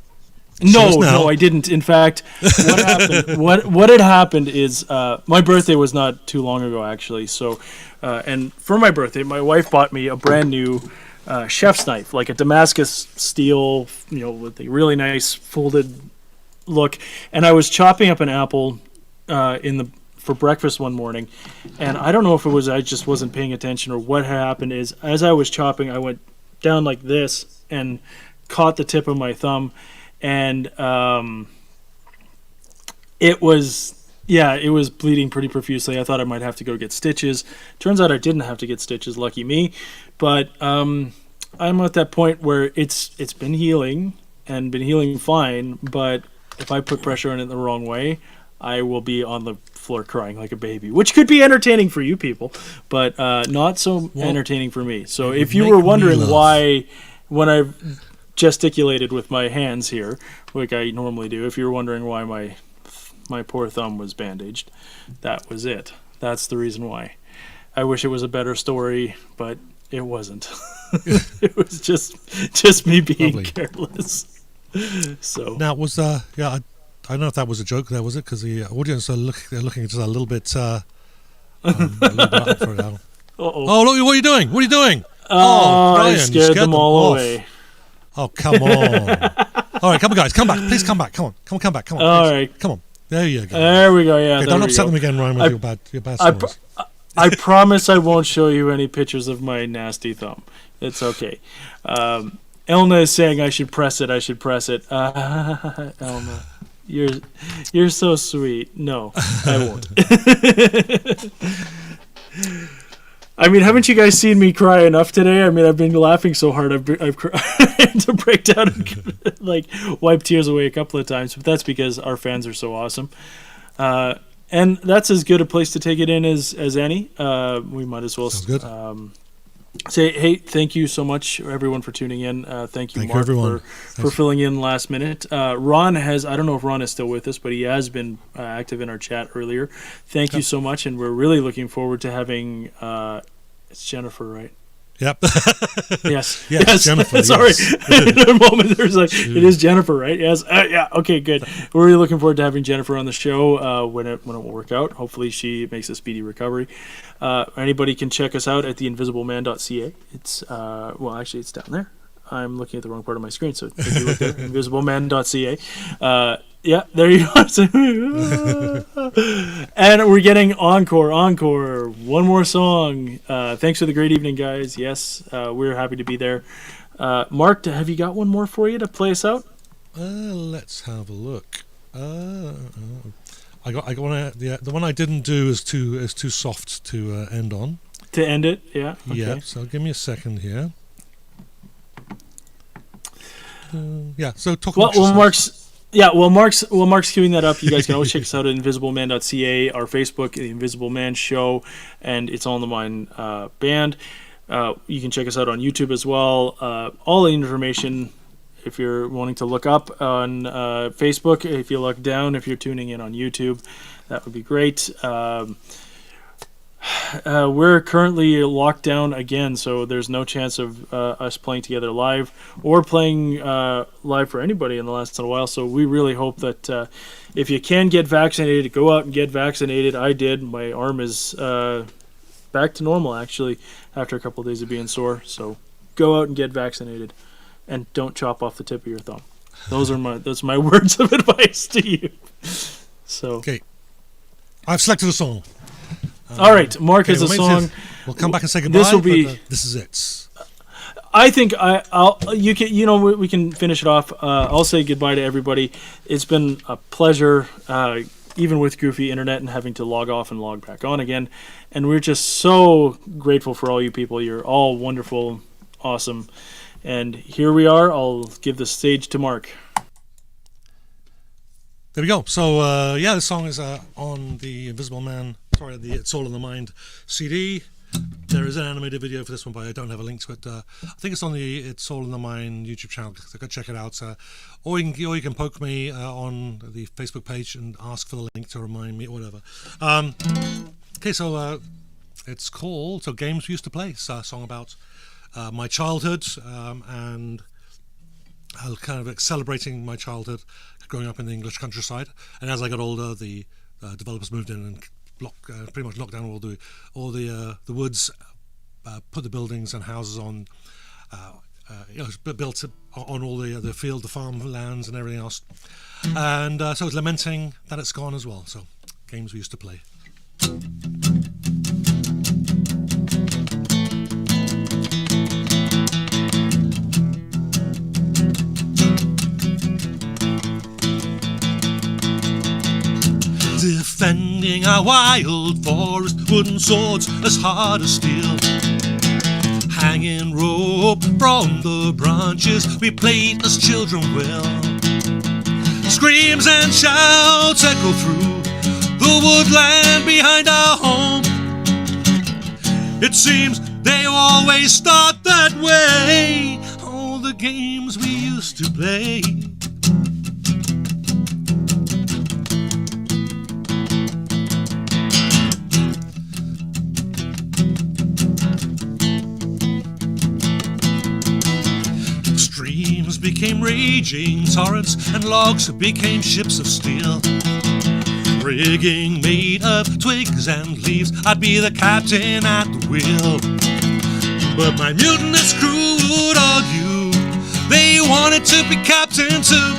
No, I didn't. In fact, what happened? What had happened is my birthday was not too long ago, actually. So, and for my birthday, my wife bought me a brand new chef's knife, like a Damascus steel, with a really nice folded look. And I was chopping up an apple for breakfast one morning, and I don't know if it was I just wasn't paying attention or what happened. Is as I was chopping, I went down like this and caught the tip of my thumb. And it was bleeding pretty profusely. I thought I might have to go get stitches. Turns out I didn't have to get stitches, lucky me. But I'm at that point where it's been healing and been healing fine. But if I put pressure on it the wrong way, I will be on the floor crying like a baby, which could be entertaining for you people, but not so entertaining for me. So if you were wondering why, when I gesticulated with my hands here, like I normally do, if you're wondering why my poor thumb was bandaged, that was it. That's the reason why. I wish it was a better story, but it wasn't. It was just me being careless. So now was I don't know if that was a joke there, was it? Because the audience they're looking just a little bit up for it now. Oh, look, what are you doing? What are you doing? I scared them all away. Oh, come on. All right, come on, guys. Come back. Please come back. Come on. Come back. All right. Come on. There you go. There we go, yeah. Okay, don't upset them again, Ryan, with your bad stories. I promise I won't show you any pictures of my nasty thumb. It's okay. Elna is saying I should press it. Elna, you're so sweet. No, I won't. I mean, haven't you guys seen me cry enough today? I mean, I've been laughing so hard I've had to break down and wipe tears away a couple of times. But that's because our fans are so awesome. And that's as good a place to take it in as any. We might as well say, hey, thank you so much, everyone, for tuning in. Thank you, Thank you, Mark, everyone. for filling in last minute. Ron has, I don't know if Ron is still with us, but he has been active in our chat earlier. Thank you so much, and we're really looking forward to having, it's Jennifer, right? Yep. Yes. Yes, Jennifer. Sorry. Yes. In a moment, there's like, it is Jennifer, right? Yes. Yeah. Okay. Good. We're really looking forward to having Jennifer on the show when it will work out. Hopefully, she makes a speedy recovery. Anybody can check us out at theinvisibleman.ca. It's actually, it's down there. I'm looking at the wrong part of my screen, so if you look there, invisibleman.ca. Yeah, there you go. And we're getting encore. One more song. Thanks for the great evening, guys. Yes, we're happy to be there. Mark, have you got one more for you to play us out? Let's have a look. I got one. Yeah, the one I didn't do is too soft to end on. To end it, yeah. Okay. Yeah. So give me a second here. Yeah. So talk about Mark's queuing that up. You guys can always check us out at invisibleman.ca, our Facebook, The Invisible Man Show, and It's All in the Mind band. You can check us out on YouTube as well. All the information, if you're wanting to look up on Facebook, if you look down, if you're tuning in on YouTube, that would be great. We're currently locked down again, so there's no chance of us playing together live or playing live for anybody in the last little while. So we really hope that if you can get vaccinated, go out and get vaccinated. I did. My arm is back to normal, actually, after a couple of days of being sore. So go out and get vaccinated, and don't chop off the tip of your thumb. Those are my words of advice to you. So okay, I've selected a song. All right, Mark has a song. We'll come back and say goodbye. This will be. This is it. I think we can finish it off. I'll say goodbye to everybody. It's been a pleasure, even with goofy internet and having to log off and log back on again. And we're just so grateful for all you people. You're all wonderful, awesome. And here we are. I'll give the stage to Mark. There we go. So this song is on the Invisible Man. Sorry, the It's All in the Mind CD. There is an animated video for this one, but I don't have a link to it. I think it's on the It's All in the Mind YouTube channel, so go check it out. Or you can poke me on the Facebook page and ask for the link to remind me or whatever. Okay, so it's called Games We Used to Play. It's a song about my childhood and kind of celebrating my childhood growing up in the English countryside. And as I got older, the developers moved in and pretty much locked down all the woods, put the buildings and houses on, built on all the field, the farmlands and everything else. And so it's lamenting that it's gone as well. So games we used to play. Defending our wild forest, wooden swords as hard as steel. Hanging rope from the branches, we played as children will. Screams and shouts echo through the woodland behind our home. It seems they always start that way, all the games we used to play. Streams became raging torrents and logs became ships of steel. Rigging made of twigs and leaves, I'd be the captain at the wheel. But my mutinous crew would argue they wanted to be captain too.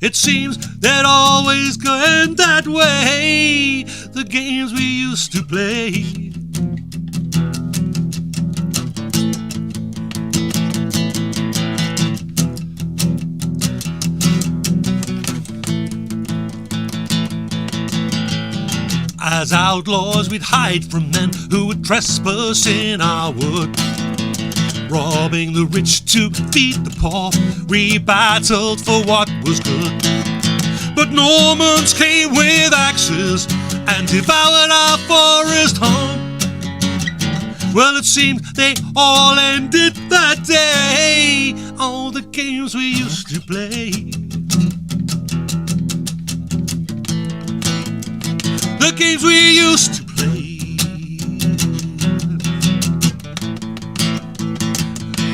It seems they'd always go that way, the games we used to play. As outlaws we'd hide from men who would trespass in our wood. Robbing the rich to feed the poor, we battled for what was good. But Normans came with axes and devoured our forest home. Well, it seems they all ended that day. All the games we used to play. The games we used to play.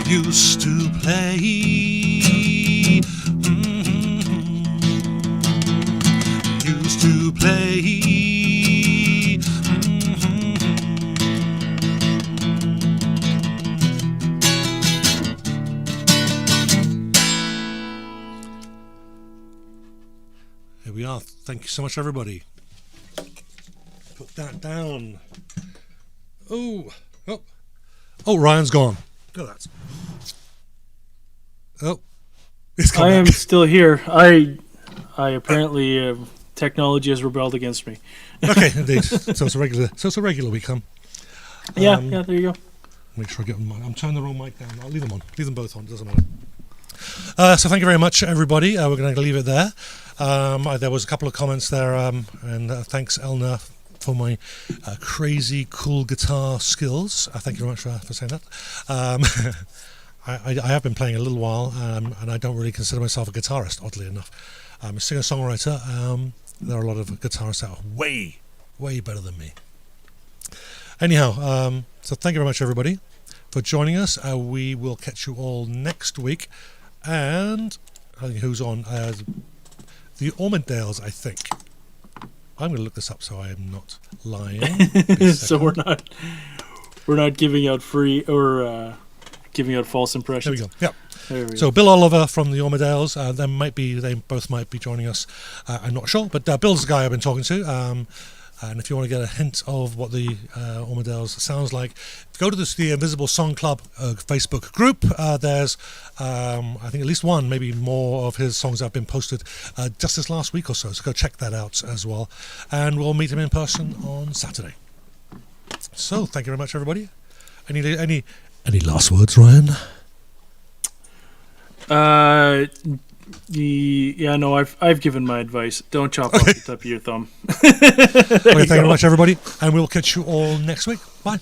Used to play. Used to play. Here we are. Thank you so much, everybody. Put that down. Oh, Ryan's gone. Look at that. Oh, it's come I back. am still here. I apparently technology has rebelled against me. Okay, indeed. So it's a regular week, huh? Yeah, there you go. Make sure I get them. I'm turning the wrong mic down. I'll leave them on. Leave them both on. It doesn't matter. So thank you very much, everybody. We're going to leave it there. There was a couple of comments there, and thanks, Elna, for my crazy cool guitar skills. Thank you very much for saying that. I have been playing a little while, and I don't really consider myself a guitarist, oddly enough. I'm a singer-songwriter. There are a lot of guitarists that are way, way better than me. Anyhow, so thank you very much, everybody, for joining us. We will catch you all next week. And I think who's on? The Ormondales, I think. I'm going to look this up so I am not lying. So we're not giving out free or giving out false impressions. There we go. Yeah. There we So go. Bill Oliver from the Ormondales, they both might be joining us. I'm not sure, but Bill's the guy I've been talking to. And if you want to get a hint of what the Ormondales sounds like, go to the Invisible Song Club Facebook group. There's, I think, at least one, maybe more of his songs that have been posted just this last week or so. So go check that out as well. And we'll meet him in person on Saturday. So thank you very much, everybody. Any last words, Ryan? I've given my advice. Don't chop off the tip of your thumb. Okay, thank you very much, everybody. And we'll catch you all next week. Bye.